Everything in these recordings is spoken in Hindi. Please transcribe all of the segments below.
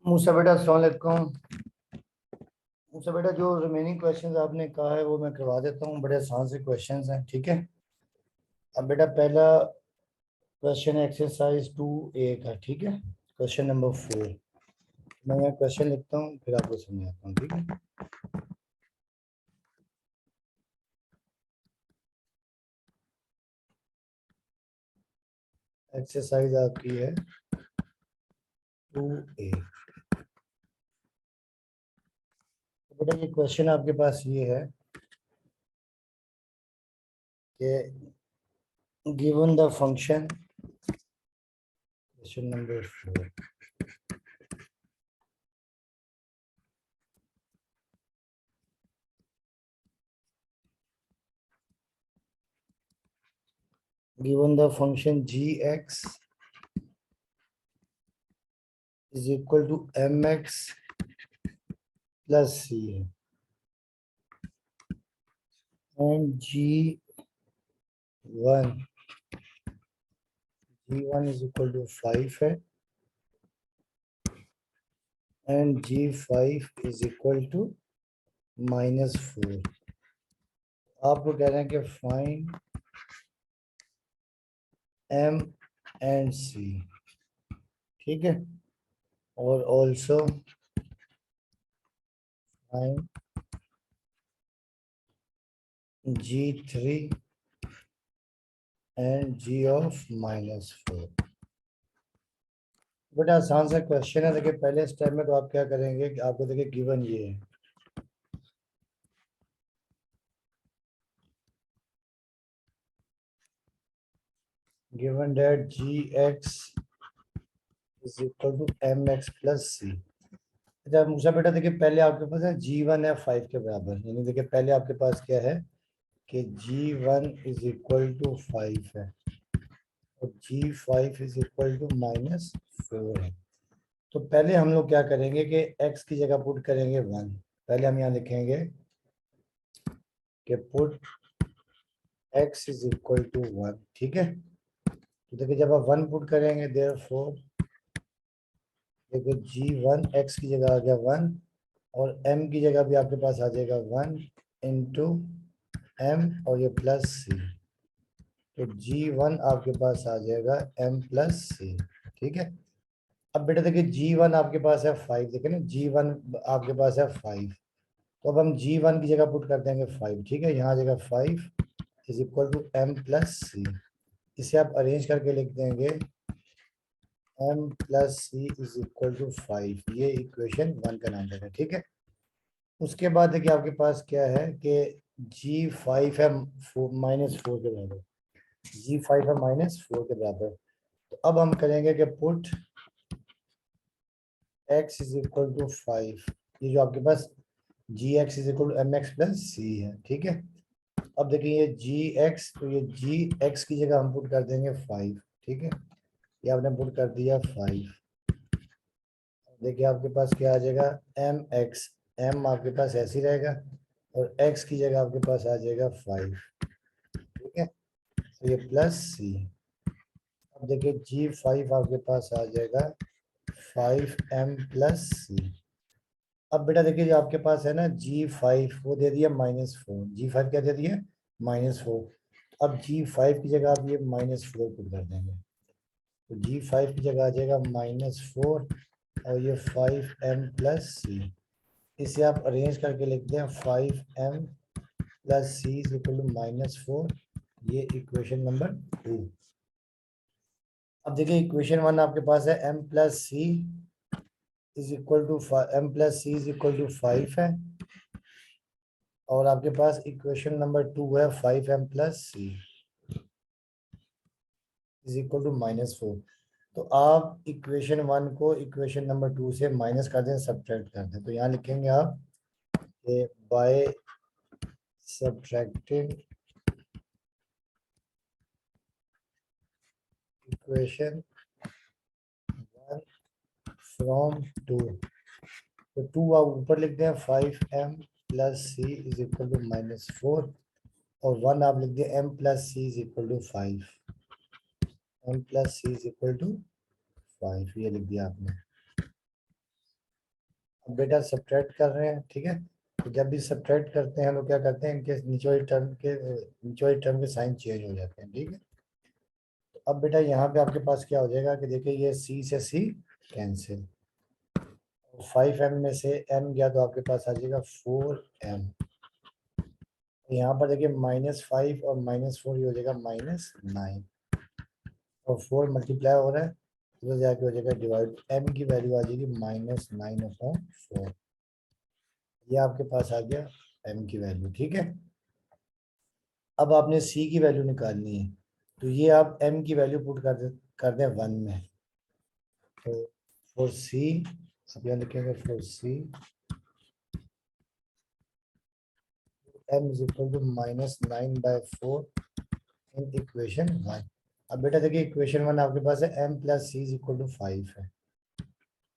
मूसा बेटा अस्सलाम वालेकुम। मूसा बेटा जो रिमेनिंग क्वेश्चंस आपने कहा है वो मैं करवा देता हूँ। बड़े आसान से क्वेश्चंस हैं, ठीक है। अब बेटा पहला क्वेश्चन एक्सरसाइज 2A का, ठीक है। क्वेश्चन नंबर 4 मैं क्वेश्चन लिखता हूँ फिर आपको समझाता हूँ, ठीक है। एक्सरसाइज आपकी है 2A। तो बेटा ये क्वेश्चन आपके पास ये है कि given the function, question number 4, given the function gx is equal to mx plus c है and g1 is equal to 5 है and g5 is equal to -4। आपको कह रहे हैं कि फाइंड m and c, ठीक है, और also find g3 and g of -4। बड़ा आसान सा क्वेश्चन है। देखिए पहले स्टेप में तो आप क्या करेंगे कि आपको देखिए गिवन ये है, given that gx is equal to mx plus c। अच्छा मूसा बेटा देखिए पहले आपके पास है g1 है 5 के बराबर, यानी देखिए पहले आपके पास क्या है कि g1 इज इक्वल टू 5 है और g5 इज इक्वल टू -4 है। तो पहले हम लोग क्या करेंगे कि x की जगह पुट करेंगे 1। पहले हम यहाँ लिखेंगे कि put x is equal to 1, ठीक है। तो देखिए जब आप 1 पुट करेंगे देयरफॉर देखिए g1 x की जगह आ गया 1 और m की जगह भी आपके पास आ जाएगा 1 इंटू m और ये प्लस c। तो g1 आपके पास आ जाएगा m प्लस c, ठीक है। अब बेटा देखिए g1 आपके पास है 5, देखिए ना g1 आपके पास है 5, तो अब हम g1 की जगह पुट कर देंगे 5, ठीक है। यहाँ आ जाएगा 5 is equal to m plus c। इसे आप अरेंज करके लिख देंगे m plus c is equal to 5। ये इक्वेशन 1 का नाम है, ठीक है। उसके बाद देखिए आपके पास क्या है कि g5 है -4 के बराबर, g5 है -4 के बराबर। तो अब हम करेंगे कि put x is equal to 5। ये जो आपके पास gx is equal to mx plus c है, ठीक है। अब देखिए ये gx, तो ये gx की जगह हम पुट कर देंगे 5, ठीक है। ये आपने पुट कर दिया 5। देखिए आपके पास क्या आ जाएगा mx, m आपके पास ऐसे ही रहेगा और x की जगह आपके पास आ जाएगा 5, ठीक है। तो ये प्लस c। अब देखिए g5 आपके पास आ जाएगा 5m प्लस c। अब बेटा देखिए जो आपके पास है ना g5 वो दे दिया -4, g5 क्या दे दिया -4। अब g5 की जगह आप ये -4 पुट कर देंगे, तो g5 की जगह आ जाएगा -4 और ये 5m प्लस c। इसे आप अरेंज करके लिखते हैं 5m plus c is equal to -4। ये इक्वेशन नंबर 2। अब देखिए इक्वेशन 1 आपके पास है m plus c is equal to m plus c is equal to 5 है और आपके पास इक्वेशन नंबर 2 है 5m plus c is equal to -4। तो आप इक्वेशन 1 को इक्वेशन नंबर 2 से माइनस कर दें, सब्ट्रैक्ट कर दें। तो यहाँ लिखेंगे आप कि बाय सब्ट्रैक्टिंग इक्वेशन 1 फ्रॉम 2, तो 2 आप ऊपर लिख दें 5m plus c is equal to -4 और 1 आप लिख दें m plus c is equal to 5, m plus c is equal to 5, ये लिख दिया आपने। अब बेटा सब्ट्रैक्ट कर रहे हैं, ठीक है। तो जब भी सब्ट्रैक्ट करते हैं तो क्या करते हैं, इनके नीचे वाली टर्म के साइन चेंज हो जाते हैं, ठीक है। तो अब बेटा यहाँ पे आपके पास क्या हो जाएगा कि देखिए ये सी से सी कैंसिल, 5m में से m गया तो आपके पास आ जाएगा 4m। यहाँ पर देखिए -5 और -4 हो जाएगा -9, और 4 मल्टीप्लाई हो रहा है तो जाके हो जाएगा डिवाइड, m की वैल्यू आ जाएगी -9/4। ये आपके पास आ गया m की वैल्यू, ठीक है। अब आपने c की वैल्यू निकालनी है, तो ये आप m की वैल्यू पुट कर दें 1 में। तो फॉर c अब यहाँ लिखेंगे for c m is equal to -9/4 in equation 1। अब बेटा देखिए इक्वेशन 1 आपके पास है m plus C is equal to 5 है,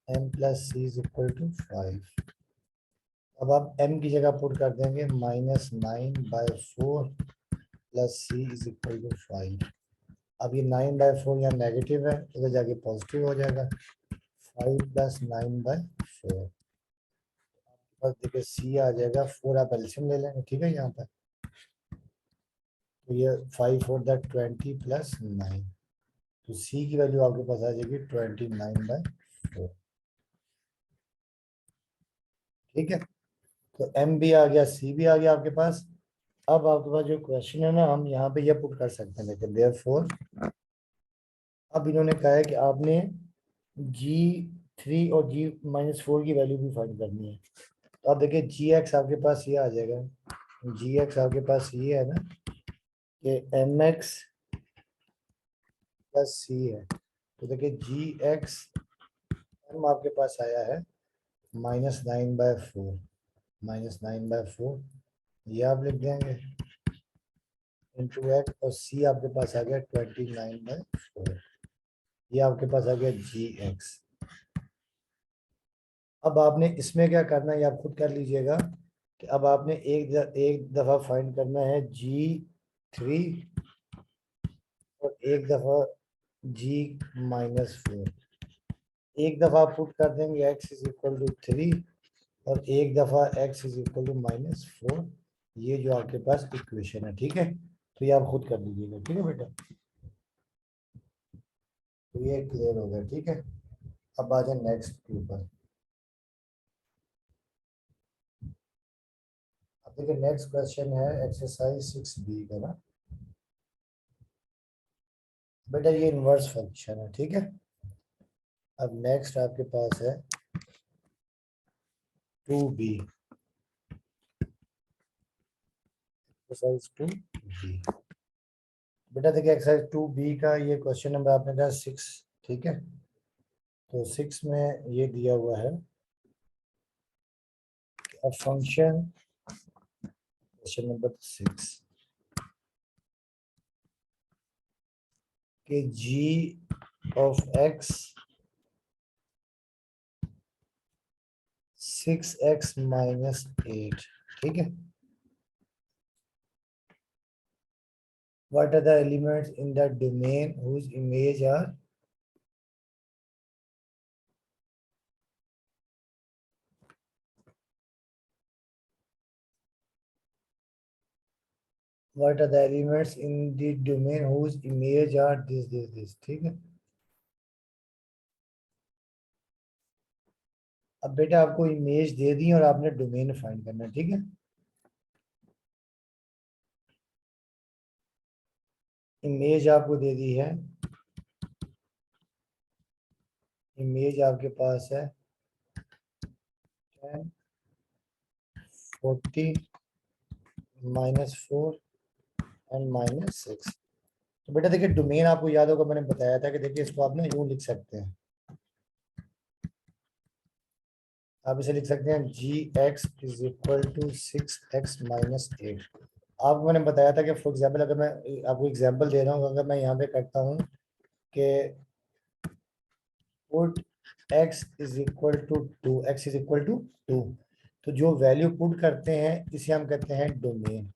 m plus C is equal to 5। अब आप m की जगह पुट कर देंगे -9/4 plus C is equal to 5। अब ये 9/4 यहाँ नेगेटिव है, इधर जाके पॉजिटिव हो जाएगा, 5 + 9/4। बस देखिए सी आ जाएगा 4, आप एल्सियम ले लेंगे, ठीक है। यहाँ पर तो ये 5 4 20 + 9, तो सी की वैल्यू आपके पास आ जाएगी 29/4, ठीक है। तो एम भी आ गया, सी भी आ गया आपके पास। अब आपके पास जो क्वेश्चन है ना, हम यहाँ पे ये पुट कर सकते हैं, देखिए देयरफॉर अब इन्होंने कहा है कि आपने G3 और G-4 की वैल्यू भी फाइंड करनी है। तो आप देखिए Gx आपके पास ये आ जाएगा, Gx आपके पास ये है ना कि mx प्लस सी है। तो देखिए Gx m आपके पास आया है -9/4, -9/4 ये आप लिख देंगे इंटू एक्स, और सी आपके पास आ गया 29/4, ये आपके पास आ गया Gx। अब आपने इसमें क्या करना है, ये आप खुद कर लीजिएगा कि अब आपने एक दफा फाइंड करना है G3 और एक दफा G-4। एक दफा आप पुट कर देंगे x इज इक्वल टू 3 और एक दफा x इज इक्वल टू -4, ये जो आपके पास इक्वेशन है, ठीक है। तो ये आप खुद कर लीजिएगा, ठीक है बेटा। तो ये क्लियर हो गया, ठीक है। अब आ जाए नेक्स्ट के ऊपर। अब देखिए नेक्स्ट क्वेश्चन है एक्सरसाइज 6b का ना बेटा, ये इनवर्स फंक्शन है, ठीक है। अब नेक्स्ट आपके पास है 2b, एक्सरसाइज 2b। बेटा देखिए एक्सरसाइज 2b का ये क्वेश्चन नंबर आपने कहा 6, ठीक है। तो 6 में ये दिया हुआ है a function, क्वेश्चन नंबर 6 कि g of x 6x - 8, ठीक है। What are the elements in the domain whose image are what are the elements in the domain whose image are this, ठीक है। अब बेटा आपको इमेज दे दी और आपने डोमेन फाइंड करना है, ठीक है। इमेज आपको दे दी है, इमेज आपके पास है 10 40 -4 एंड -6। तो बेटा देखिए डोमेन आपको याद होगा, मैंने बताया था कि देखिए इसको आप ना यूं लिख सकते हैं, आप इसे लिख सकते हैं Gx is equal to 6x - 8। आपको मैंने बताया था कि फॉर एग्जाम्पल अगर मैं आपको एग्जाम्पल दे रहा हूँ, अगर मैं यहाँ पे करता हूँ कि put x is equal to 2, x is equal to 2, तो जो वैल्यू पुट करते हैं इसे हम कहते हैं डोमेन,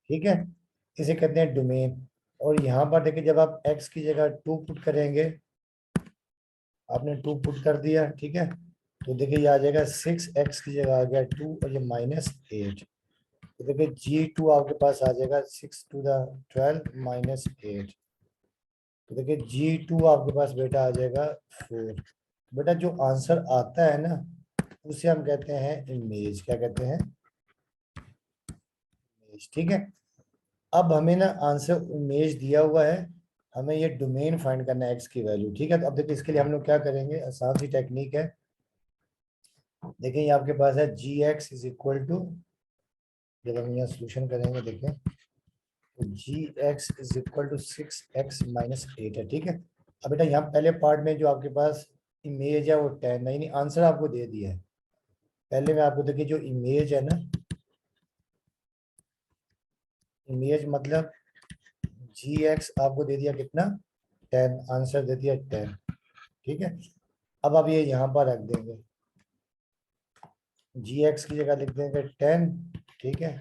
ठीक है। इसे कहते हैं डोमेन। और यहाँ पर देखिए जब आप x की जगह 2 पुट करेंगे, आपने 2 पुट कर दिया, ठीक है, तो देखिए ये आ जाएगा 6x की जगह आ गया 2 और ये -8। तो देखिए G2 आपके पास आ जाएगा 6 to the 12 -8। तो देखिए G2 आपके पास बेटा आ जाएगा 4। बेटा जो आंसर आता है ना उसे हम कहते हैं इमेज। क्या कहते हैं? इमेज। ठीक है। अब हमें ना आंसर इमेज दिया हुआ है, हमें ये डोमेन फाइंड करना है एक्स की वैल्यू। ठीक है। तो अब देखिए इसके लिए हम लोग क्या करेंगे, आसान सी टेक्निक है। देखिए ये आपके पास है gx इज इक्वल टू, जब हम यहाँ सोल्यूशन करेंगे देखें तो gx is equal to 6x - 8 है। ठीक है। अब बेटा यहाँ पहले पार्ट में जो आपके पास इमेज है वो 10 नहीं, नहीं आंसर आपको दे दिया है। पहले में आपको देखिए जो इमेज है ना, इमेज मतलब gx आपको दे दिया कितना, 10, आंसर दे दिया 10। ठीक है। अब आप ये यहाँ पर रख देंगे, gx की जगह लिख देंगे 10। ठीक है।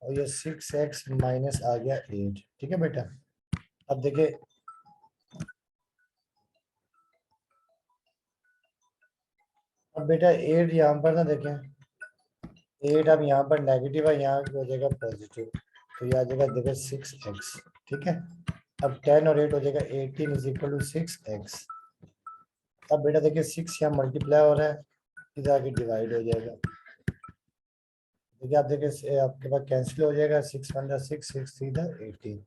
और ये 6x माइनस आ गया 8। ठीक है बेटा। अब देखिए अब बेटा 8 यहाँ पर ना देखें, 8 अब यहाँ पर नेगेटिव है, यहाँ हो जाएगा पॉजिटिव। तो ये आ जाएगा देखो 6x। ठीक है। अब 10 और 8 हो जाएगा 18 इज इक्वल टू 6x। अब बेटा देखिए 6 यहाँ मल्टीप्लाई हो रहा है, इधर आके डिवाइड हो जाएगा। देखिए आप देखिए आपके पास कैंसिल हो जाएगा, 6 × 6 6 3 18।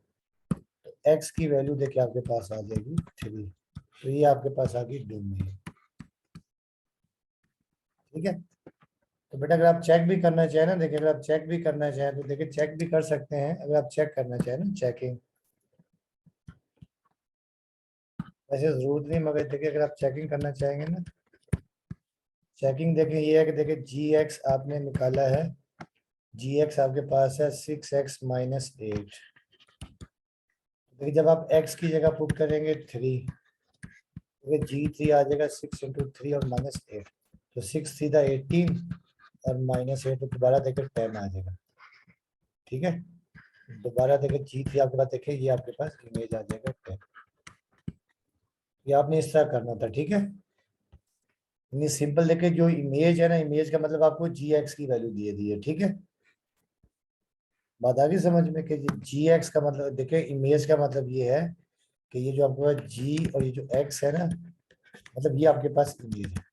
तो x की वैल्यू देखिए आपके पास आ जाएगी 3। तो ये आपके पास आ गई डोमेन। ठीक है। तो बेटा अगर आप चेक भी करना चाहें ना, देखिए अगर आप चेक भी करना चाहें तो देखिए चेक भी कर सकते हैं। अगर आप चेक करना चाहें ना, चेकिंग वैसे जरूरत नहीं, मगर देखिए अगर आप चेकिंग करना चाहेंगे ना, चेकिंग देखिए ये है कि देखिए gx आपने निकाला है, gx आपके पास है 6x - 8। देखिए जब आप x की जगह पुट करेंगे 3, देखिए g3 आ जाएगा 6 × 3 और -8। तो 6 3 18 और -8 तो दोबारा देखिए 10 आ जाएगा। ठीक है। दोबारा देखिए g3 आपके पास देखिए ये आपके पास इमेज आ जाएगा 10। ये आपने इस तरह करना था। ठीक है। इतनी सिंपल देखिए जो इमेज है ना, इमेज का मतलब आपको gx की वैल्यू दे दी है। ठीक है। बात आ गई समझ में कि gx का मतलब देखिए इमेज का मतलब ये है कि ये जो आपके पास g और ये जो x है ना, मतलब ये आपके पास इमेज है।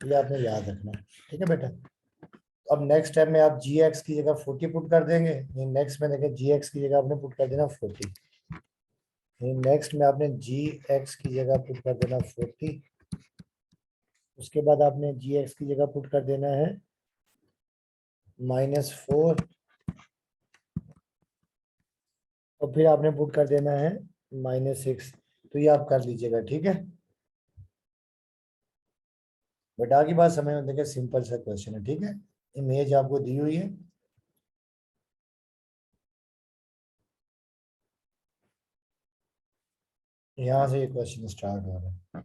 ये आपने याद रखना। ठीक है बेटा। अब नेक्स्ट स्टेप में आप gx की जगह 40 पुट कर देंगे। नेक्स्ट में देखिए gx की जगह आपने पुट कर देना 40। नेक्स्ट में आपने gx की जगह पुट कर देना 40। उसके बाद आपने gx की जगह पुट कर देना है -4। और फिर आपने पुट कर देना है -6। तो ये आप कर लीजिएगा। ठीक है। बेटा की बात समझ में, देखिए सिंपल सा क्वेश्चन है। ठीक है। इमेज आपको दी हुई है, यहाँ से ये क्वेश्चन स्टार्ट हो रहा है।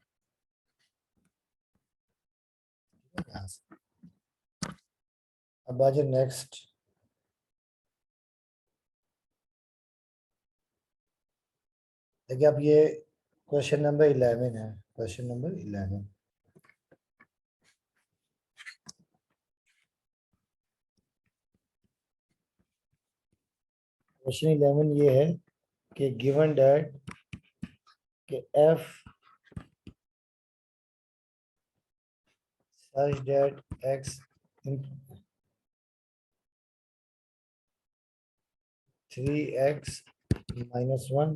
यहाँ से अब आ जाए नेक्स्ट। देखिए अब ये क्वेश्चन नंबर 11 है। Question number 11। क्वेश्चन 11 ये है कि गिवन दैट कि f such that x in 3x - 1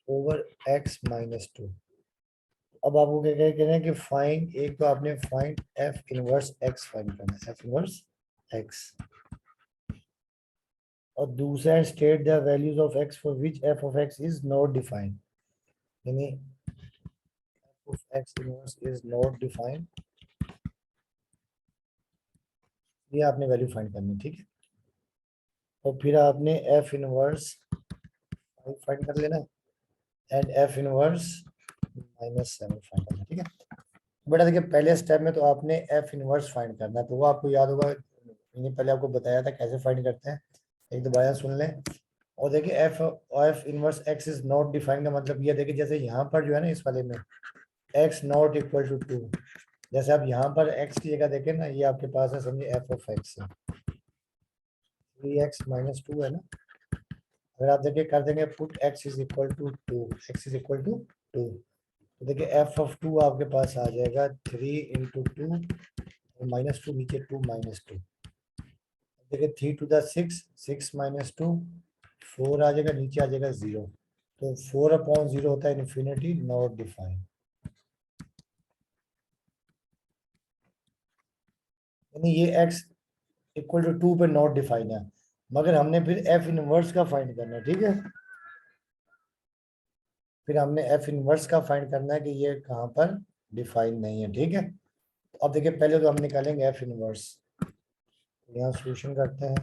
over x - 2। अब आपको क्या क्या कहना है कि फाइंड, एक तो आपने find f inverse x find करना है, f इनवर्स x। और दूसरा है state the values of x for which f of x is not defined, यानी f of x inverse is not defined. ये आपने वैल्यू फाइंड करनी। ठीक है। और फिर आपने f इनवर्स फाइंड कर लेना एंड f इनवर्स -7 फाइंड करना। ठीक है। बेटा देखिए पहले स्टेप में तो आपने f इनवर्स फाइंड करना है, तो वो आपको याद होगा, मैंने पहले आपको बताया था कैसे फाइंड करते हैं, एक दोबारा सुन लें। और देखिए f inverse x is not defined का मतलब ये देखिए जैसे यहाँ पर जो है ना इस वाले में x नॉट इक्वल टू 2, जैसे आप यहाँ पर x की जगह देखें ना, ये आपके पास है समझिए f ऑफ x है, 3x माइनस 2 है ना। अगर आप देखिए कर देंगे put x is equal to 2, x is equal to 2, तो देखिए f ऑफ 2 आपके पास आ जाएगा 3 इंटू 2 माइनस 2, नीचे 2 माइनस 2, देखिए 3 टू द 6, 6 माइनस 2 4 आ जाएगा, नीचे आ जाएगा 0, तो 4/0 होता है इन्फिनिटी, नॉट डिफाइन। यानी ये x इक्वल टू 2 पे नॉट डिफाइन है, मगर हमने फिर f इनवर्स का फाइंड करना है, ठीक है। फिर हमने f इनवर्स का फाइंड करना है कि ये कहाँ पर डिफाइन नहीं है, ठीक है। तो अब देखिए पहले तो हम निकालेंगे f इनवर्स, यहाँ सॉल्यूशन करते हैं।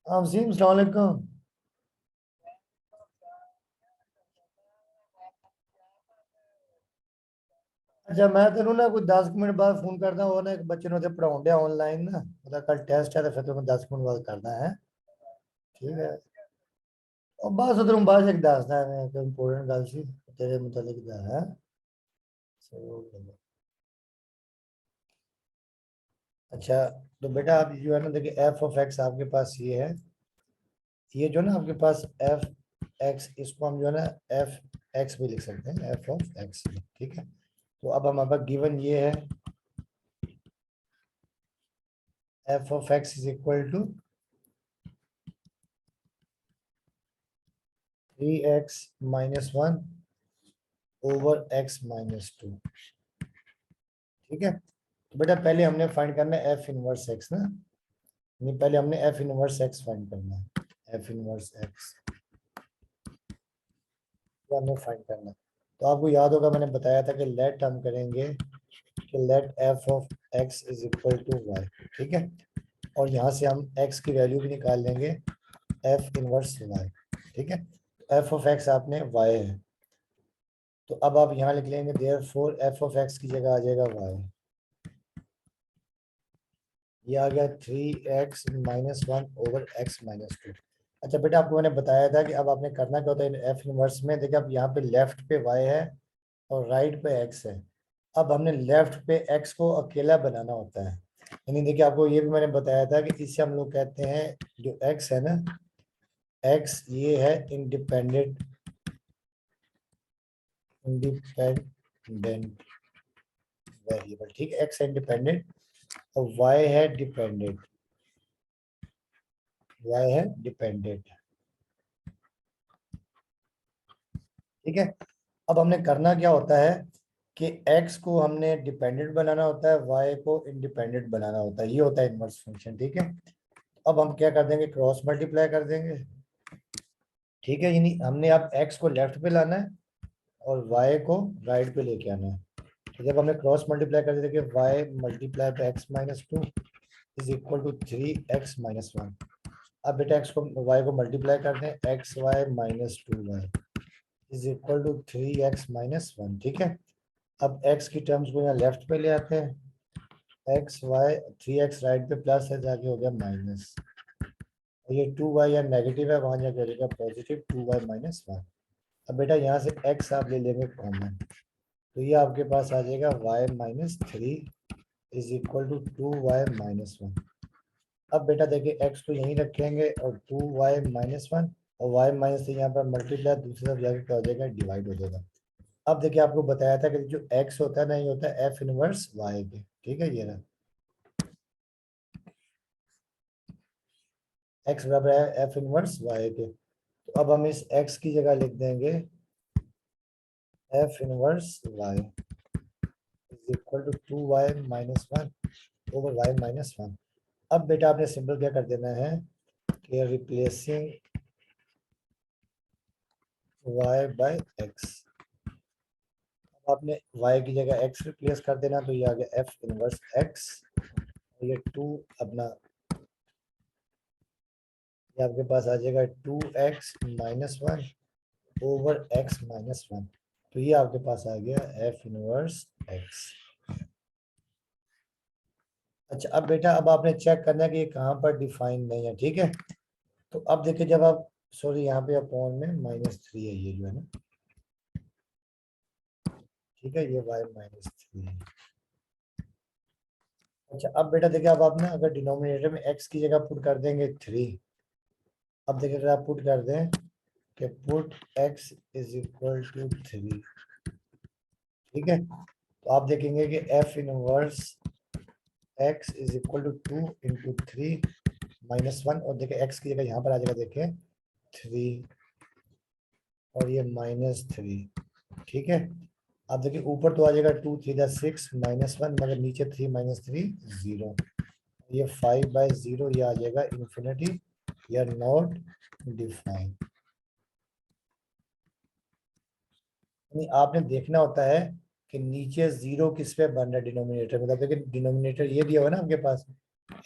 वसीम अस्सलाम वालेकुम। अच्छा मैं तेन ना कोई 10 मिनट बाद फोन करदा, वो ना एक बच्चे ने पढ़ाउण दिया ऑनलाइन ना, ਉਹਦਾ कल टेस्ट है, तो फिर तुम्हें 10 मिनट बाद करना है, ठीक है। और बस ਤੈਨੂੰ ਬਾਅਦ ਇੱਕ ਦੱਸਦਾ ਮੈਂ ਇੱਕ ਇੰਪੋਰਟੈਂਟ ਗੱਲ ਸੀ तेरे मुतालिक ਦਾ है। अच्छा तो बेटा आप जो है ना देखिए एफ ऑफ एक्स आपके पास ये है, ये जो ना आपके पास एफ एक्स, इसको हम जो है ना एफ एक्स भी लिख सकते हैं, एफ ऑफ एक्स, ठीक है। तो अब हमारे पास गिवन ये है F of X is equal to 3x minus 1 over x minus 2, ठीक है। तो बेटा पहले हमने फाइंड करना है एफ इनवर्स एक्स ना, नहीं पहले हमने एफ इनवर्स एक्स फाइंड करना है, एफ इनवर्स एक्स हमें फाइंड करना है। तो आपको याद होगा मैंने बताया था कि लेट हम करेंगे कि let F of X is equal to Y, ठीक है। और यहाँ से हम x की वैल्यू भी निकाल लेंगे, एफ इनवर्स वाई, ठीक है। एफ ऑफ एक्स आपने y है, तो अब आप यहाँ लिख लेंगे देयरफॉर एफ ऑफ एक्स की जगह आ जाएगा y, ये आ गया 3x minus 1 over x minus 2। अच्छा बेटा आपको मैंने बताया था कि अब आपने करना क्या होता है एफ इनवर्स में, देखिए अब यहाँ पे लेफ्ट पे y है और राइट पे x है। अब हमने लेफ्ट पे x को अकेला बनाना होता है, यानी देखिए आपको ये भी मैंने बताया था कि इससे हम लोग कहते हैं जो x है ना, x ये है इंडिपेंडेंट इंडिपेंडेंट वेरिएबल, ठीक है, x है इंडिपेंडेंट और y है डिपेंडेंट, y है डिपेंडेंट, ठीक है। अब हमने करना क्या होता है कि x को हमने डिपेंडेंट बनाना होता है, y को इंडिपेंडेंट बनाना होता है, ये होता है इनवर्स फंक्शन, ठीक है। अब हम क्या कर देंगे, क्रॉस मल्टीप्लाई कर देंगे, ठीक है। यानी हमने अब x को लेफ्ट पे लाना है और y को राइट पे लेके आना है, तो जब हमने क्रॉस मल्टीप्लाई कर दिया कि y मल्टीप्लाई पे x minus 2 is equal to 3x minus 1। अब बेटा x को y को मल्टीप्लाई कर दें, X Y minus 2y is equal to 3x minus 1, ठीक है। अब x की टर्म्स को यहाँ लेफ्ट पे ले आते हैं, एक्स वाई 3x राइट पे प्लस है, जाके हो गया माइनस, ये 2y या नेगेटिव है, वहां जाके हो जाएगा पॉजिटिव 2y माइनस 1। अब बेटा यहाँ से x आप ले लेंगे कॉमन, तो ये आपके पास आ जाएगा y minus 3 is equal to 2y minus 1। अब बेटा देखिए x को यहीं रखेंगे और 2y माइनस 1 और y माइनस यहाँ पर मल्टीप्लाई, दूसरी तरफ जाके क्या हो जाएगा, डिवाइड हो जाएगा। अब देखिए आपको बताया था कि जो x होता है ना, ये होता है f इनवर्स y के, ठीक है, ये रहा x बराबर है f इनवर्स y के। तो अब हम इस x की जगह लिख देंगे f inverse y is equal to 2y minus 1 over y minus 1। अब बेटा आपने सिंपल क्या कर देना है कि रिप्लेसिंग y बाय x, आपने y की जगह x रिप्लेस कर देना, तो ये आ गया f इनवर्स x, ये 2 अपना ये आपके पास आ जाएगा 2x minus 1 over x minus 1, तो ये आपके पास आ गया f इनवर्स x। अच्छा अब बेटा अब आपने चेक करना है कि ये कहाँ पर डिफाइन नहीं है, ठीक है। तो अब देखिए जब आप सॉरी यहाँ पे अपॉन में -3 है ये जो है ना, ठीक है, ये y -3 है। अच्छा अब बेटा देखिए, अब आप ना अगर डिनोमिनेटर में x की जगह पुट कर देंगे 3, अब देखिए अगर आप पुट कर दें कि put x is equal to 3, ठीक है, तो आप देखेंगे कि f inverse x is equal to 2 into 3 -1, और देखिए x की जगह यहाँ पर आ जाएगा, देखें 3 और ये -3, ठीक है। अब देखिए ऊपर तो आ जाएगा 2 3 दा 6 -1, मगर नीचे 3 -3 0, ये 5/0, ये आ जाएगा इन्फिनिटी या नॉट डिफाइन। यानी आपने देखना होता है कि नीचे जीरो किस पे बन रहा है डिनोमिनेटर में। मतलब देखिए डिनोमिनेटर ये दिया हुआ है ना आपके पास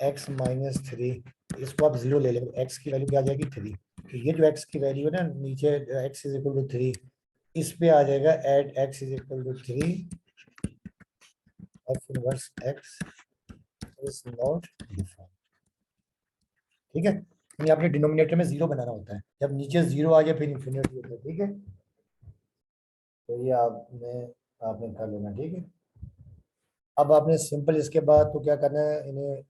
x -3, इसको आप जीरो ले लेंगे, x की वैल्यू क्या आ जाएगी 3, तो ये जो x की वैल्यू है ना नीचे x इज इक्वल टू 3, इस पे आ जाएगा at x is equal to 3 f inverse x is not define, ठीक है। यानी आपने डिनोमिनेटर में जीरो बनाना होता है, जब नीचे जीरो आ जाए फिर इन्फिनिटी होता है, ठीक है। तो ये आपने आपने कर लेना, ठीक है। अब आपने सिंपल इसके बाद तो क्या करना है, इन्हें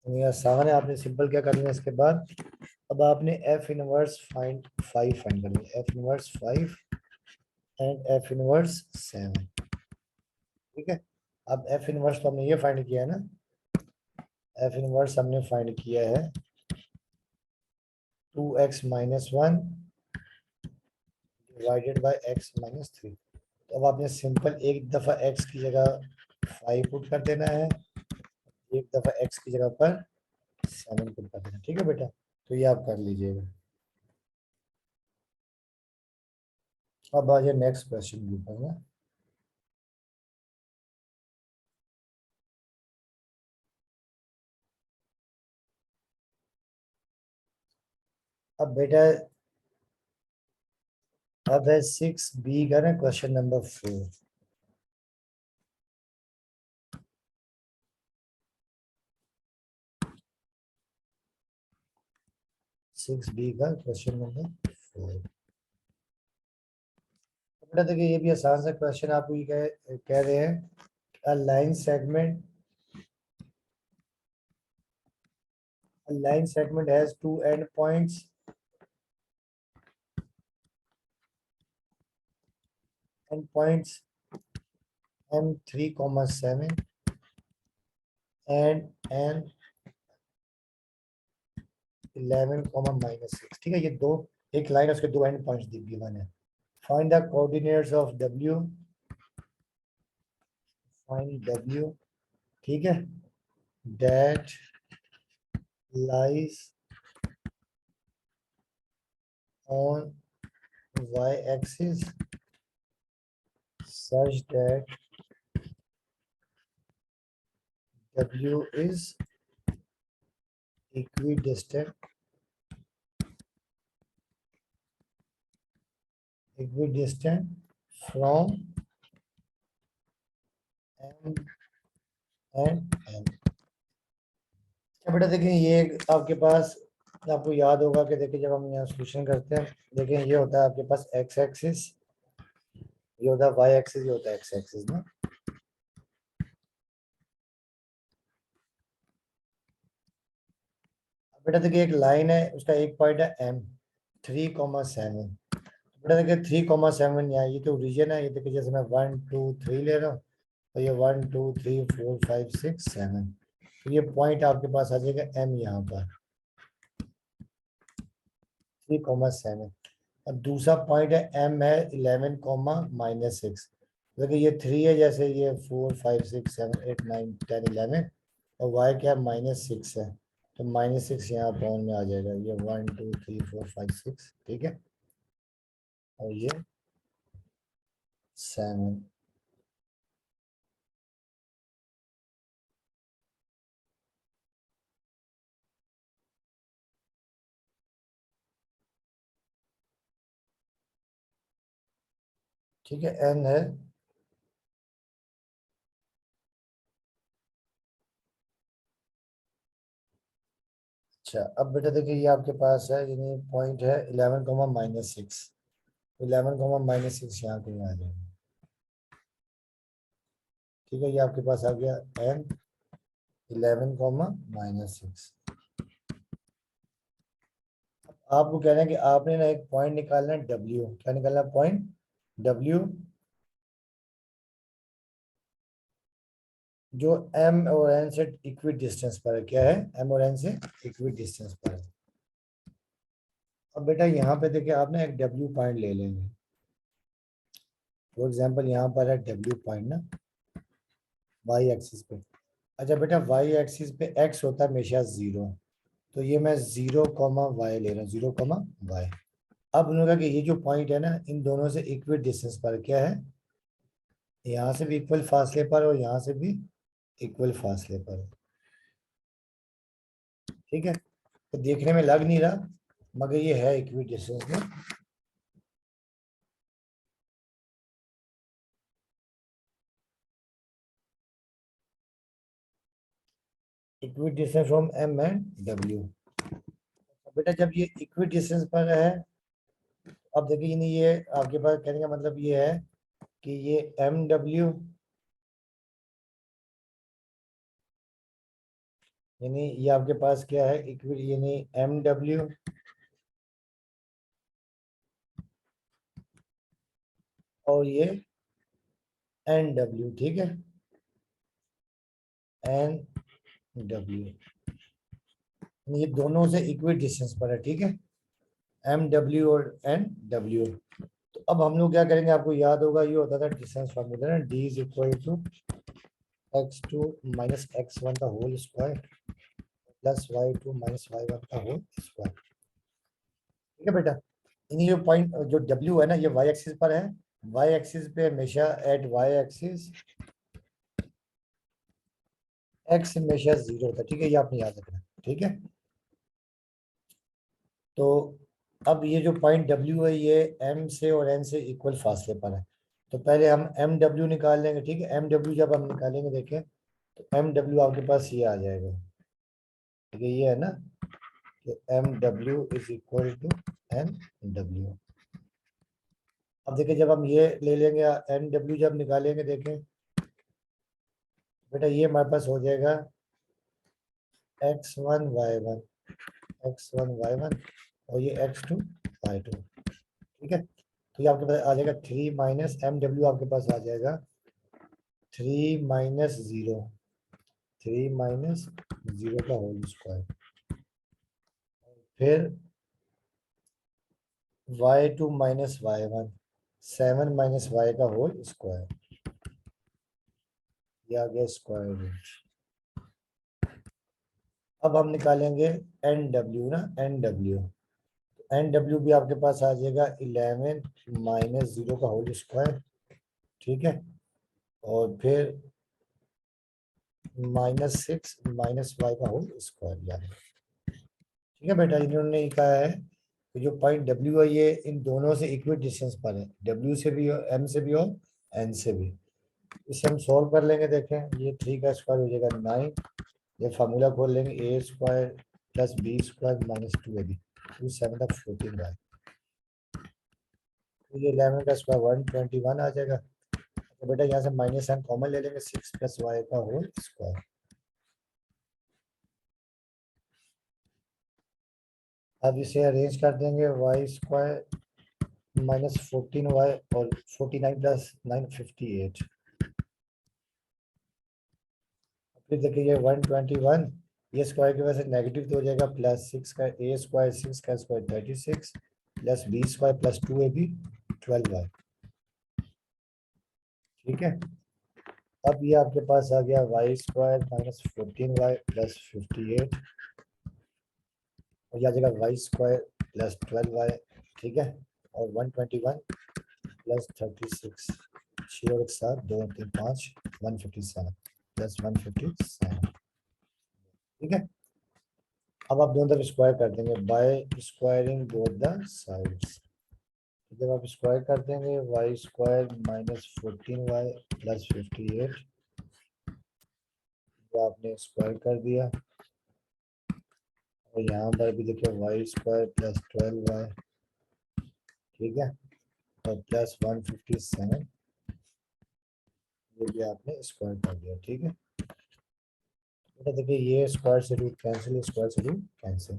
इन्हें आसान है, आपने सिंपल क्या करना है इसके बाद, अब आपने एफ इनवर्स फाइंड 5 फाइंड करना है, F inverse 5 and F inverse 7, ठीक है। अब एफ इनवर्स तो हमने ये फाइंड किया है ना, एफ इनवर्स हमने फाइंड किया है 2x -1 डिवाइडेड बाय x -3। तो अब आपने सिंपल एक दफा x की जगह 5 पुट कर देना है, एक दफा x की जगह पर 7 पुट कर देना, ठीक है बेटा। तो ये आप कर लीजिएगा। अब आ जाए नेक्स्ट क्वेश्चन के ऊपर ना। अब बेटा अब है 6b का ना क्वेश्चन नंबर 4। 6b का क्वेश्चन नंबर 4। बेटा देखिए ये भी आसान सा क्वेश्चन, आपको ये कह रहे हैं a line segment has two endpoints m3, 7 and n11, -6, ठीक है। ये दो, एक लाइन उसके दो एंड पॉइंट्स गिवन है। Find the coordinates of w, ठीक है, that lies on y-axis such that w is equidistant from m and n। क्या बेटा देखिए ये आपके पास, आपको याद होगा कि देखिए जब हम यहाँ सोल्यूशन करते हैं, देखिए ये होता है आपके पास x एक्सिस, ये होता है y एक्सिस, ये होता है x एक्सिस ना। बेटा देखिए एक लाइन है, उसका एक पॉइंट है m3, 7, बेटा देखिए 3, 7 यहाँ, ये तो रीजन है, ये देखिए जैसे मैं 1 2 3 ले रहा हूँ, तो ये 1 2 3 4 5 6 7, तो ये पॉइंट आपके पास आ जाएगा m यहाँ पर 3, 7। अब दूसरा पॉइंट है m है 11, -6, देखिए ये 3 है, जैसे ये 4 5 6 7 8 9 10 11, और y क्या है -6 है, तो -6 यहाँ पॉइंट में आ जाएगा, ये 1 2 3 4 5 6, ठीक है, और ये 7, ठीक है, n है अच्छा अब बेटा देखिए ये आपके पास है, यानी पॉइंट है 11,-6। 11,-6 यहाँ कहीं आ जाएगा। ठीक है, ये आपके पास आ गया n 11,-6। आपको कह रहे हैं कि आपने ना एक पॉइंट निकालना है w। क्या निकालना है? पॉइंट w जो m और n से इक्वी डिस्टेंस पर है। क्या है? m और n से इक्वी डिस्टेंस पर है। अब बेटा यहाँ पे देखिए आप ना एक w पॉइंट ले लेंगे। फॉर एग्जांपल यहाँ पर है w पॉइंट ना, y एक्सिस पे। अच्छा बेटा y एक्सिस पे x होता है हमेशा 0, तो ये मैं 0,y ले रहा हूँ, 0,y। अब उन्होंने कहा कि ये जो पॉइंट है ना इन दोनों से इक्वी डिस्टेंस पर क्या है, यहाँ से भी इक्वल फासले पर और यहाँ से भी इक्वल फासले पर। ठीक है, तो देखने में लग नहीं रहा मगर ये है इक्वी डिस्टेंस में। Equi distance from m and w। बेटा जब ये इक्वी डिस्टेंस पर है, अब देखिए नहीं, ये आपके पास कहने का मतलब ये है कि ये mw यानी ये आपके पास क्या है, इक्वी यानी mw और ये nw। ठीक है, nw ये दोनों से इक्वी डिस्टेंस पर है। ठीक है, mw और nw। तो अब हम लोग क्या करेंगे, आपको याद होगा ये होता था डिस्टेंस फार्मूला ना, d is equal to x2 minus x1 का whole square plus y2 minus y1 का होल स्क्वायर। ठीक है बेटा, इन्हीं जो पॉइंट जो w है ना ये y एक्सिस पर है। y एक्सिस पे हमेशा एट y एक्सिस x हमेशा 0 होता है। ठीक है, ये आपने याद रखना। ठीक है, तो अब ये जो पॉइंट w है ये m से और n से इक्वल फासले पर है, तो पहले हम mw निकाल लेंगे। ठीक है, mw जब हम निकालेंगे देखें तो mw आपके पास ये आ जाएगा। ठीक है, ये है ना, तो mw is equal to nw। अब देखिए जब हम ये ले लेंगे mw जब निकालेंगे देखें बेटा ये हमारे पास हो जाएगा x1 y1 x1 y1 और ये x2 y2। ठीक है, तो ये आपके पास आ जाएगा 3 माइनस mw आपके पास आ जाएगा 3 - 0, 3 - 0 का होल स्क्वायर, फिर y2 minus y1 7 minus y का होल स्क्वायर, ये आ गया स्क्वायर रूट। अब हम निकालेंगे nw ना, nw भी आपके पास आ जाएगा 11 - 0 का होल स्क्वायर। ठीक है, और फिर -6 माइनस y का होल स्क्वायर यानी। ठीक है बेटा, इन्होंने कहा है कि जो पॉइंट w है ये इन दोनों से इक्वल डिस्टेंस पर है, w से भी और m से भी और n से भी। इसे हम सॉल्व कर लेंगे। देखें ये 3 का स्क्वायर हो जाएगा 9, ये फार्मूला खोल लेंगे a² plus b² minus 2ab 2 7 14y, तो ये 11 का स्क्वायर 121 आ जाएगा। तो बेटा यहाँ से माइनस n कॉमन ले लेंगे, 6 + y का होल स्क्वायर। अब इसे अरेंज कर देंगे, y² माइनस 14y और 49 + 9 58। फिर देखिए ये 121, ये स्क्वायर की वजह से नेगेटिव तो हो जाएगा, प्लस 6 का a² 6 का square 36 plus b² plus 2ab 12y। ठीक है, अब ये आपके पास आ गया y² माइनस 14y प्लस 58 और यह आ जाएगा y² प्लस 12y। ठीक है, और 121 प्लस 36 6 और 7 2 3 5 157 प्लस 157। ठीक है, अब आप दोनों तरफ स्क्वायर कर देंगे by squaring both the sides. जब आप स्क्वायर कर देंगे y² माइनस 14y प्लस 58, आपने स्क्वायर कर दिया, और यहाँ पर भी देखिए वाई स्क्वायर प्लस 12y, ठीक है, और प्लस 157, ये भी आपने स्क्वायर कर दिया, ठीक है। तो देखिए ये स्क्वायर से रूट कैंसिल, स्क्वायर से रूट कैंसिल,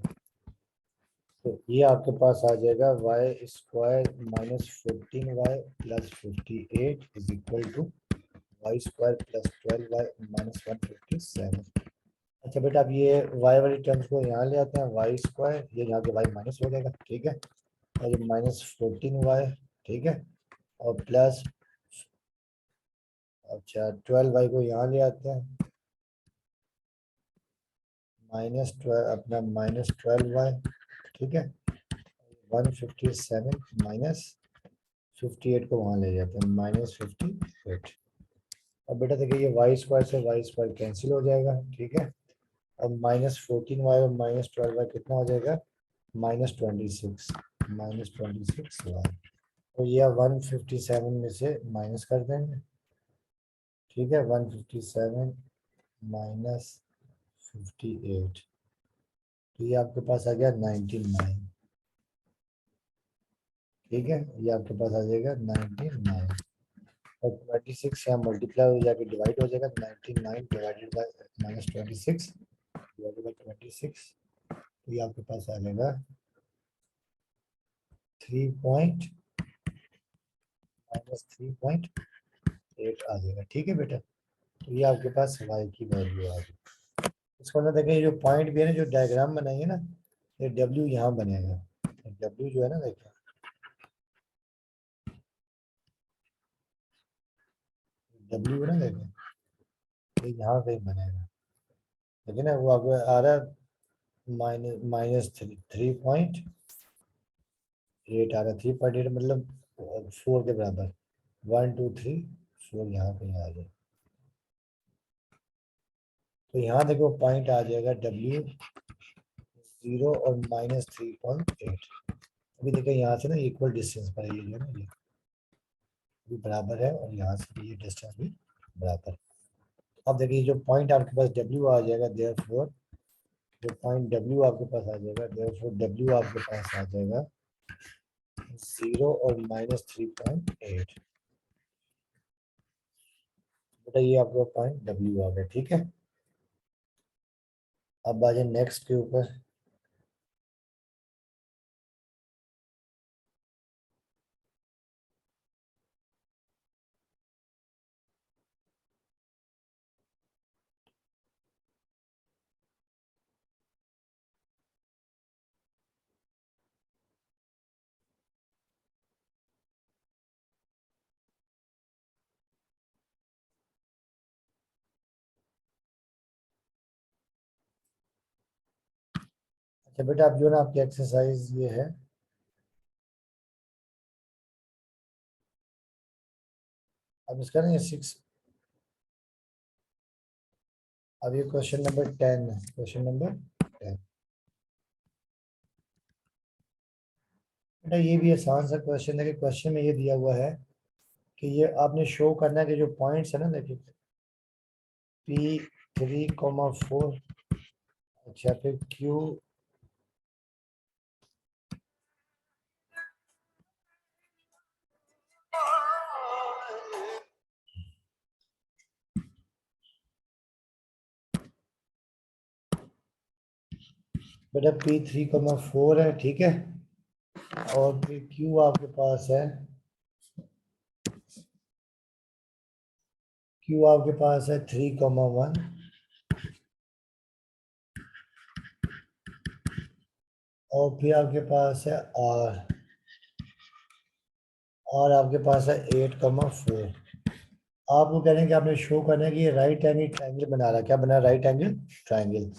तो ये आपके पास आ जाएगा Y square minus 14y plus 58 is equal to Y square plus 12y minus 157। अच्छा बेटा, अब ये y वाली टर्म्स को यहाँ ले आते हैं, वाई स्क्वायर, ये यहाँ के y माइनस हो जाएगा, ठीक है, और ये माइनस 14y, ठीक है, और प्लस, अच्छा 12y को यहाँ ले आते हैं, माइनस 12 अपना माइनस 12y, ठीक है, 157 माइनस 58 को वहाँ ले जाते हैं, माइनस 58। अब बेटा देखिए ये वाई स्क्वायर से वाई स्क्वायर कैंसिल हो जाएगा, ठीक है, अब माइनस 14y और माइनस 12y कितना हो जाएगा, माइनस 26, माइनस 26y, तो ये 157 में से माइनस कर देंगे, ठीक है, 157 माइनस 58, तो ये आपके पास आ गया 99, ठीक है, ये आपके पास आ जाएगा 99, और 26 यहाँ मल्टीप्लाई हो जाके डिवाइड हो जाएगा, 99 divided by minus 26 divided by 26, तो ये आपके पास आ जाएगा 3 माइनस 3.8 आ जाएगा, ठीक है बेटा, तो ये आपके पास y की वैल्यू आ गई। इसको ना देखिए, जो पॉइंट भी है ना, जो डायग्राम बनाएंगे ना, ये w यहाँ बनेगा, w जो है ना देखिए, w ना देखिए, ये यहाँ कहीं बनेगा, देखिए ना, वो आपको आ रहा है माइनस माइनस 3.8 आ रहा है, 3.8 मतलब 4 के बराबर, 1 2 3 4 यहाँ कहीं आ जाए, तो यहाँ देखो पॉइंट आ जाएगा w 0 और माइनस 3.8। अभी देखिए यहाँ से ना इक्वल डिस्टेंस पर है, ये जो है ना, ये भी बराबर है, और यहाँ से भी ये डिस्टेंस भी बराबर है। अब देखिए जो पॉइंट आपके पास W आ जाएगा, देयरफॉर जो पॉइंट W आपके पास आ जाएगा, देयरफॉर W आपके पास आ जाएगा 0 और माइनस 3.8, बेटा ये आपका पॉइंट W आ गया, ठीक है। अब आ जाए नेक्स्ट के ऊपर, अच्छा बेटा अब जो ना आपकी एक्सरसाइज ये है, अब इसका ना ये 6, अब ये क्वेश्चन नंबर 10 है, क्वेश्चन नंबर 10, बेटा ये भी आसान सा क्वेश्चन है, कि क्वेश्चन में ये दिया हुआ है कि ये आपने शो करना है कि जो पॉइंट्स है ना देखिए, P3,4, अच्छा फिर Q, बेटा P3,4 है, ठीक है, और फिर Q आपके पास है, Q आपके पास है 3,1, और फिर आपके पास है R आपके पास है 8,4। आपको कह रहे हैं कि आपने शो करना है कि ये राइट एंगल ट्रायंगल बना रहा है, क्या बना, राइट एंगल ट्रायंगल।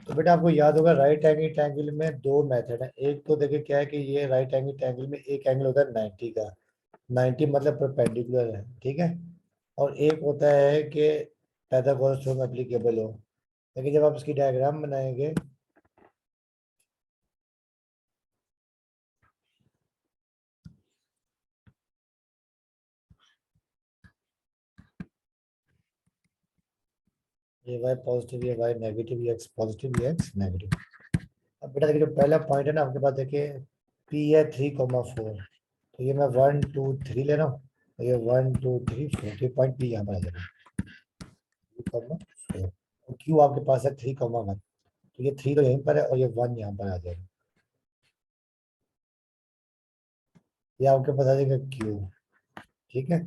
तो बेटा आपको याद होगा राइट एंगल ट्रायंगल में दो मेथड है, एक तो देखिए क्या है कि ये राइट एंगल ट्रायंगल में एक एंगल होता है 90 का, 90 मतलब परपेंडिकुलर है, ठीक है, और एक होता है कि पाइथागोरस थ्योरम एप्लीकेबल हो, लेकिन जब आप इसकी डायग्राम बनाएंगे, ये y पॉजिटिव, ये y नेगेटिव, ये x पॉजिटिव, ये x नेगेटिव, अब बेटा देखिए जो पहला पॉइंट है ना आपके पास, देखिए पी है 3,4, तो ये मैं 1 2 3 ले रहा हूँ, तो ये 1 2 3 4, तो पॉइंट पी यहाँ पर आ जाएगा 3,4। और क्यू आपके पास है 3,1, तो ये 3 तो यहीं पर है और ये 1 यहाँ पर आ जाएगा, ये आपके पास आ जाएगा क्यू। ठीक है,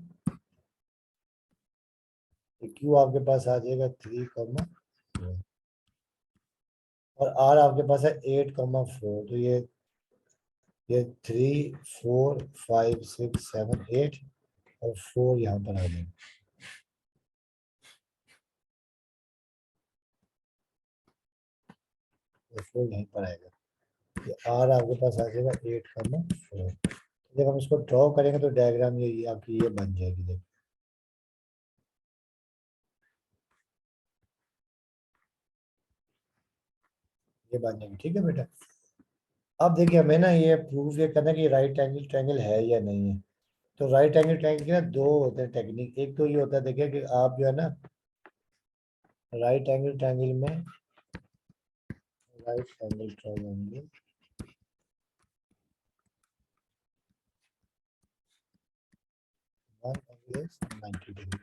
क्यू आपके पास आ जाएगा 3,4, और आर आपके पास है 8,4, तो ये 3 4 5 6 7 8 और 4 यहाँ पर आ जाएगा। तो 4 यहीं पर आएगा, ये आर आपके पास आ जाएगा 8,4। जब हम इसको ड्रॉ करेंगे तो डायग्राम ये आपकी ये बन जाएगी, देखो ये बन जाएगी। ठीक है बेटा, अब देखिए हमें ना ये प्रूफ ये करना है कि राइट एंगल ट्रायंगल है या नहीं है। तो राइट एंगल ट्रायंगल के ना दो होते हैं टेक्निक। एक तो ये होता है देखिए कि आप जो है ना राइट एंगल ट्रायंगल में, right angle triangle one angle is 90 degree.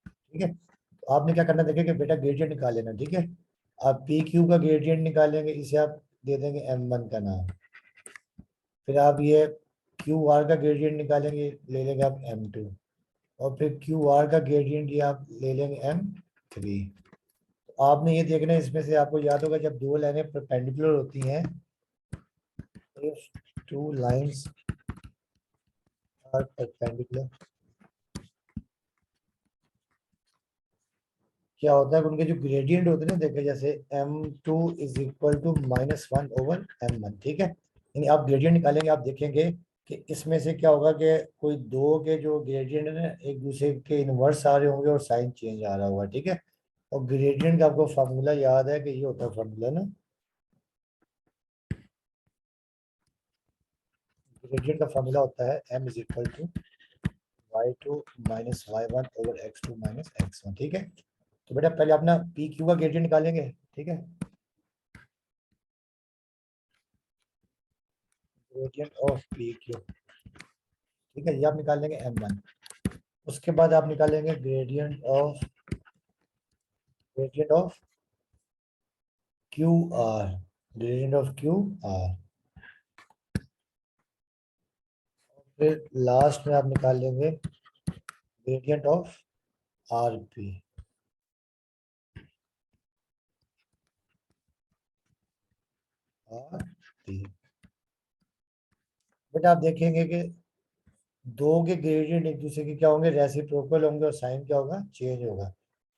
ठीक है, तो आपने क्या करना है, देखिए कि बेटा ग्रेडियंट निकाल लेना। ठीक है, आप पी क्यू का ग्रेडियंट निकालेंगे, इसे आप दे देंगे m1 का नाम। फिर आप ये क्यू आर का ग्रेडियंट निकालेंगे, ले लेंगे आप m2। और फिर क्यू आर का ग्रेडियंट ये आप ले लेंगे m3। तो आपने ये देखना है, इसमें से आपको याद होगा जब दो लाइनें परपेंडिकुलर होती हैं, if two lines are perpendicular, क्या होता है कि उनके जो ग्रेडियंट होते हैं ना, देखिए जैसे m2 is equal to -1/m1। ठीक है, यानी आप ग्रेडियंट निकालेंगे, आप देखेंगे कि इसमें से क्या होगा कि कोई दो के जो ग्रेडियंट है ना एक दूसरे के इनवर्स आ रहे होंगे और साइन चेंज आ रहा होगा। ठीक है, और ग्रेडियंट का आपको फार्मूला याद है कि ये होता है फार्मूला ना, ग्रेडियंट का फार्मूला होता है m is equal to y2 minus y1/x2 minus x1। ठीक है, तो बेटा पहले अपना पी क्यू का ग्रेडियंट निकालेंगे। ठीक है, ग्रेडियंट ऑफ पी क्यू। ठीक है, ये आप निकाल लेंगे m1। उसके बाद आप निकालेंगे gradient of Q R, gradient of Q R. फिर लास्ट में आप निकाल लेंगे gradient of R P, R P. बेटा आप देखेंगे कि दो के ग्रेडियंट एक दूसरे के क्या होंगे, रेसिप्रोकल होंगे और साइन क्या होगा, चेंज होगा।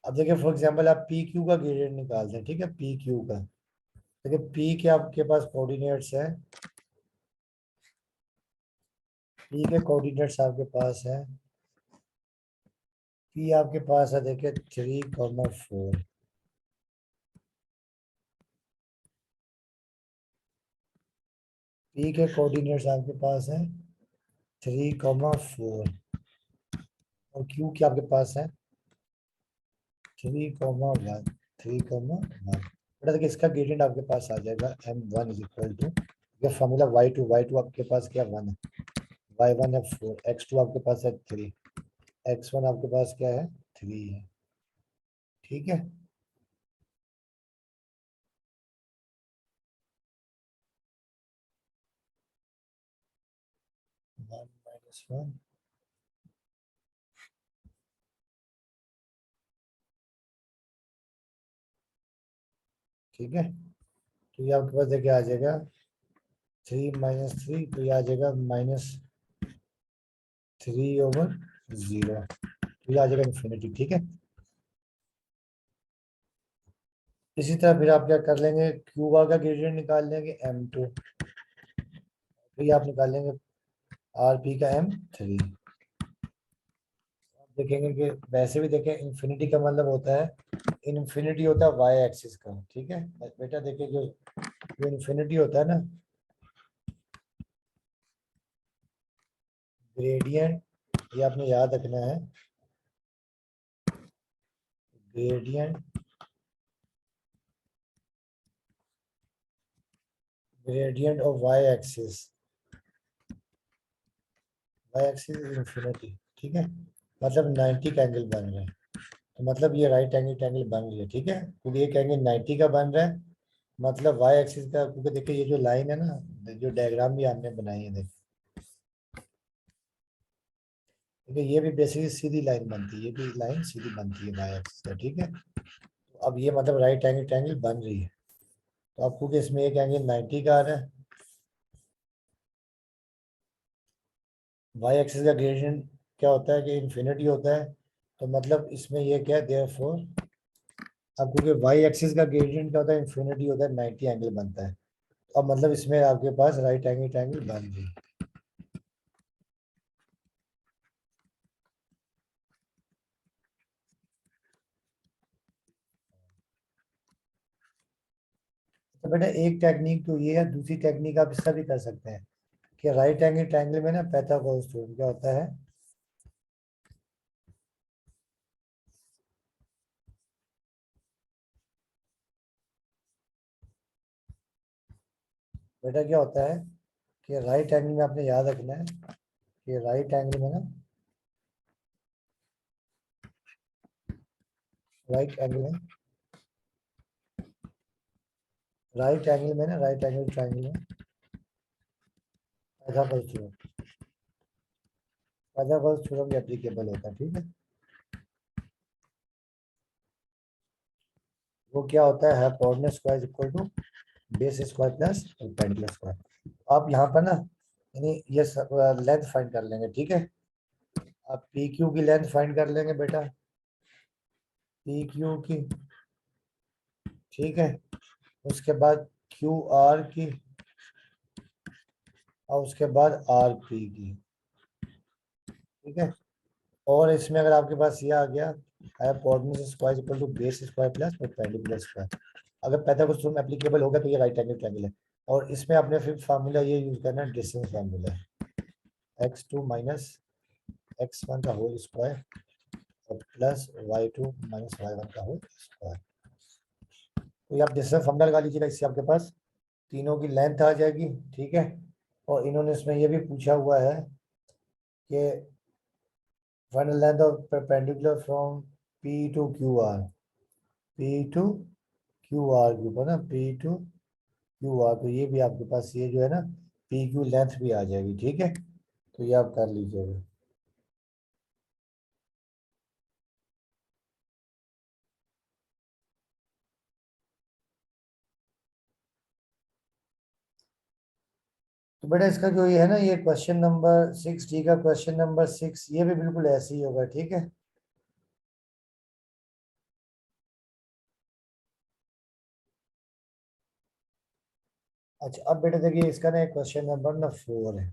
अब देखिए फॉर एग्जांपल आप पी क्यू का ग्रेडियंट निकालते हैं। ठीक है, पी क्यू का, देखिए पी के आपके पास कोऑर्डिनेट्स है, पी के कोऑर्डिनेट्स आपके पास है, पी आपके पास है देखिए 3,4। पी के कोऑर्डिनेट्स आपके पास है 3,4, और क्यू के आपके पास है 3,1, 3,1। बेटा देखिए इसका ग्रेडियंट आपके पास आ जाएगा m1 इज इक्वल टू, ये फॉर्मूला y2 आपके पास क्या 1 है, y1 है 4, x2 आपके पास है 3, x1 आपके पास क्या है 3 है। ठीक है, 1 - 1। ठीक है, तो ये आपके पास देखिए आ जाएगा 3 - 3, तो ये आ जाएगा -3/0, तो ये आ जाएगा इन्फिनिटी। ठीक है, इसी तरह फिर आप क्या कर लेंगे, क्यू आर का ग्रेडियंट निकाल लेंगे m2, फिर आप निकाल लेंगे आर पी का m3। देखेंगे कि वैसे भी देखें इन्फिनिटी का मतलब होता है, इन्फिनिटी होता है वाई एक्सिस का। ठीक है बेटा, देखिए जो इन्फिनिटी होता है ना, ग्रेडियंट ये आपने याद रखना है, gradient gradient of Y axis, Y axis is infinity, ठीक है, मतलब 90 का एंगल बन रहा है, तो मतलब ये राइट एंगल ट्रायंगल बन रही है, ठीक है, क्योंकि एक एंगल 90 का बन रहा है, मतलब वाई एक्सिस का, क्योंकि देखिए ये जो लाइन है ना, जो डायग्राम भी आपने बनाई है देखिए, देखिए ये भी बेसिकली सीधी लाइन बनती है, ये भी लाइन सीधी बनती है वाई एक्सिस का, ठीक है, तो अब ये मतलब राइट एंगल ट्रायंगल बन रही है, तो आपको कि इसमें एक एंगल 90 का आ रहा है, वाई एक्सिस का ग्रेडियंट क्या होता है कि इन्फिनिटी होता है, तो मतलब इसमें ये क्या है, देयरफॉर अब क्योंकि वाई एक्सिस का ग्रेडियंट क्या होता है, इन्फिनिटी होता है, 90 एंगल बनता है, अब मतलब इसमें आपके पास राइट एंगल ट्रायंगल बन रही है। तो बेटा एक टेक्निक तो ये है, दूसरी टेक्निक आप इसका भी कर सकते हैं कि राइट एंगल ट्रायंगल में ना पाइथागोरस थ्योरम क्या होता है, बेटा क्या होता है कि राइट एंगल में आपने याद रखना है कि राइट एंगल में ना, राइट एंगल में, राइट एंगल में ना, राइट एंगल ट्रायंगल में पाइथागोरस थ्योरम, पाइथागोरस थ्योरम भी एप्लीकेबल होता है, ठीक है, वो क्या होता है, hypotenuse square equal to base square plus perpendicular square, आप यहाँ पर ना यानी ये लेंथ फाइंड कर लेंगे, ठीक है, आप पी क्यू की लेंथ फाइंड कर लेंगे बेटा, पी क्यू की, ठीक है, उसके बाद क्यू आर की, और उसके बाद आर पी की, ठीक है, और इसमें अगर आपके पास ये आ गया hypotenuse square equal to base square plus perpendicular square, अगर पाइथागोरस थ्योरम एप्लीकेबल होगा तो ये राइट एंगल ट्रायंगल है, और इसमें आपने फिर फार्मूला ये यूज करना है, distance formula, x2 minus x1 का होल स्क्वायर और प्लस y2 माइनस y1 का होल स्क्वायर, तो ये आप डिस्टेंस फार्मूला लगा लीजिएगा, इससे आपके पास तीनों की लेंथ आ जाएगी, ठीक है, और इन्होंने इसमें ये भी पूछा हुआ है कि find the length of perpendicular from P to QR, P to QR के ऊपर ना, P to QR, तो ये भी आपके पास ये जो है ना पी क्यू लेंथ भी आ जाएगी, ठीक है, तो ये आप कर लीजिएगा। तो बेटा इसका जो ये है ना, ये क्वेश्चन नंबर 6 का क्वेश्चन नंबर 6 ये भी बिल्कुल ऐसे ही होगा, ठीक है, अच्छा अब बेटा देखिए इसका ना क्वेश्चन नंबर ना 4 है,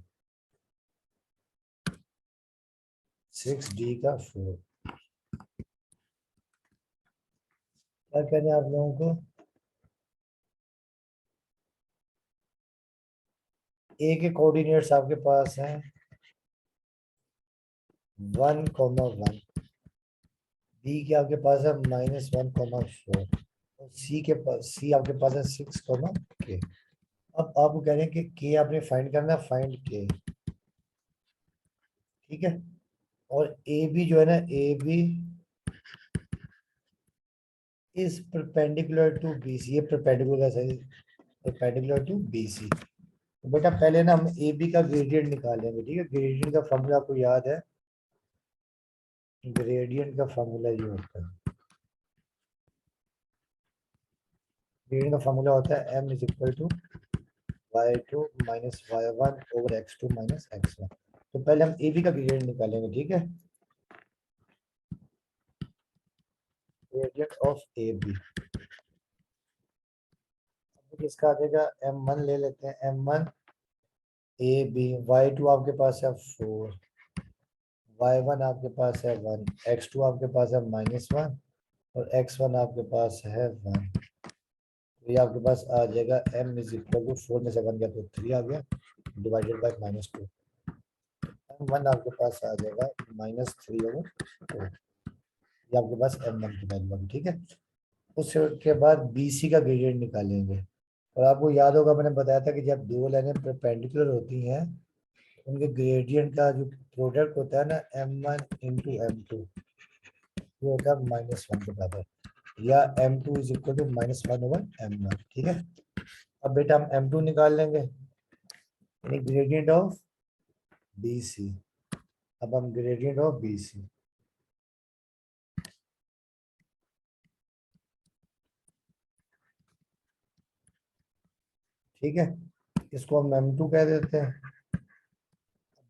6D का 4, क्या कहना है आप लोगों को, ए के कोऑर्डिनेट्स आपके पास हैं 1,1, बी के आपके पास है -1,4, और सी के पास, सी आपके पास है 6, के, अब आपको कह रहे हैं कि के आपने फाइंड करना है, फाइंड के, ठीक है, और ए बी जो है ना, A B is perpendicular to B C, ये परपेंडिकुलर है, परपेंडिकुलर टू बी सी, तो बेटा पहले ना हम ए बी का ग्रेडियंट निकालेंगे, ठीक है, ग्रेडियंट का फॉर्मूला आपको याद है, ग्रेडियंट का फॉर्मूला ये होता है, ग्रेडियंट का फॉर्मूला होता है M is equal to y2 minus y1 over x2 minus x1, तो पहले हम ए बी का ग्रेडियंट निकालेंगे, ठीक है, ग्रेडियंट ऑफ ए बी, इसका आ जाएगा m1 ले लेते हैं, m1 ए बी, y2 आपके पास है 4, y1 आपके पास है 1, x2 आपके पास है -1 और x1 आपके पास है 1, तो ये आपके पास आ जाएगा m इज इक्वल टू 4 में से 1 गया तो 3 आ गया, डिवाइडेड बाय -2, m1 आपके पास आ जाएगा -3 ओवर 4, ये आपके पास m1 की वैल्यू होगी, ठीक है, उसके बाद BC का ग्रेडियंट निकालेंगे, और आपको याद होगा मैंने बताया था कि जब दो लाइनें परपेंडिकुलर होती हैं उनके ग्रेडियंट का जो प्रोडक्ट होता है ना m1 इंटू m2 वो होता है -1 के बराबर, या m2 is equal to -1 over m1। ठीक है, अब बेटा हम m2 निकाल लेंगे, यानी ग्रेडियंट ऑफ BC। अब हम ग्रेडियंट ऑफ BC, ठीक है, इसको हम m2 कह देते हैं।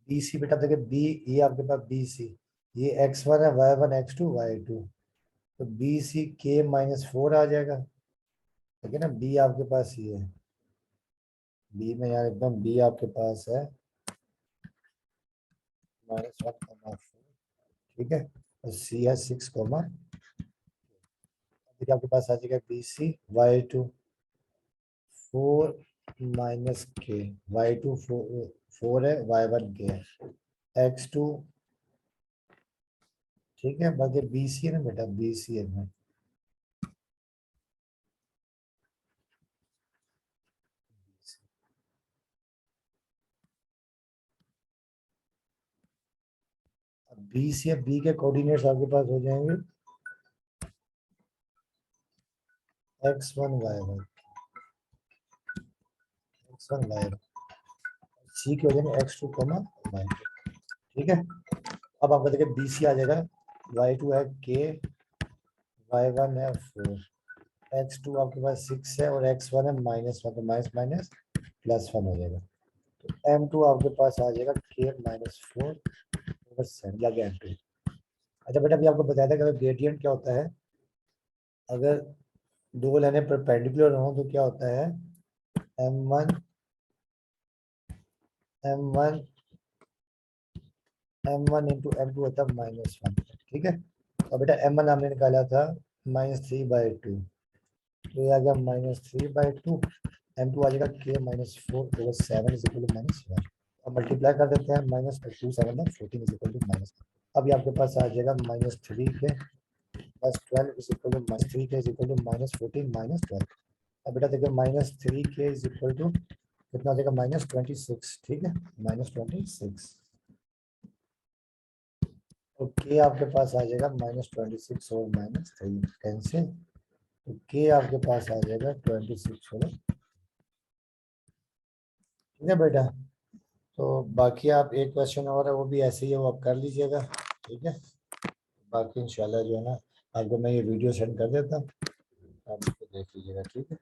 BC बेटा देखिए B, ये आपके पास BC, ये x1 है, y1 x2 y2, तो BC k -4 आ जाएगा। ठीक है ना, B आपके पास ये है, B में यार एकदम B आपके पास है -1,4, ठीक है, और C है 6, आपके पास आ जाएगा BC y2 4 -k, y2 4 है, y1 k है, x2, ठीक है, बाकी BC है ना बेटा, BC है ना, अब B से B के कोऑर्डिनेट्स आपके पास हो जाएंगे x1 y1, x1 y1, C के हो जाएंगे x2 y2, ठीक है। अब आपका देखिए BC आ जाएगा, y2 है k, y1 है 4, x2 आपके पास 6 है, और x1 है -1, तो माइनस माइनस +1 हो जाएगा, तो m2 आपके पास आ जाएगा k -4/7 या m2। अच्छा बेटा अभी आपको बताया था कि ग्रेडियंट क्या होता है, अगर दो लाइनें परपेंडिकुलर हो तो क्या होता है, m1 m1 m1 into m2 होता है -1, ठीक है। और बेटा m1 हमने निकाला था -3/2, तो ये आ गया -3/2, m2 आ जाएगा k -4/7 इज इक्वल टू -1। अब मल्टीप्लाई कर देते हैं, -2 7 14 इज इक्वल टू -। अब ये आपके पास आ जाएगा -3 के +12 इज इक्वल टू -3 के इज इक्वल टू -14 -12। अब बेटा देखिए -3 के इज इक्वल टू कितना हो जाएगा, -26, ठीक है, -26, तो के आपके पास आ जाएगा -26 और -3 कैंसिल, तो के आपके पास आ जाएगा 26 और, ठीक है बेटा। तो बाकी आप एक क्वेश्चन और है वो भी ऐसे ही है, वो आप कर लीजिएगा, ठीक है। बाकी इंशाल्लाह जो है ना आपको मैं ये वीडियो सेंड कर देता हूँ, आप इसको देख लीजिएगा, ठीक है।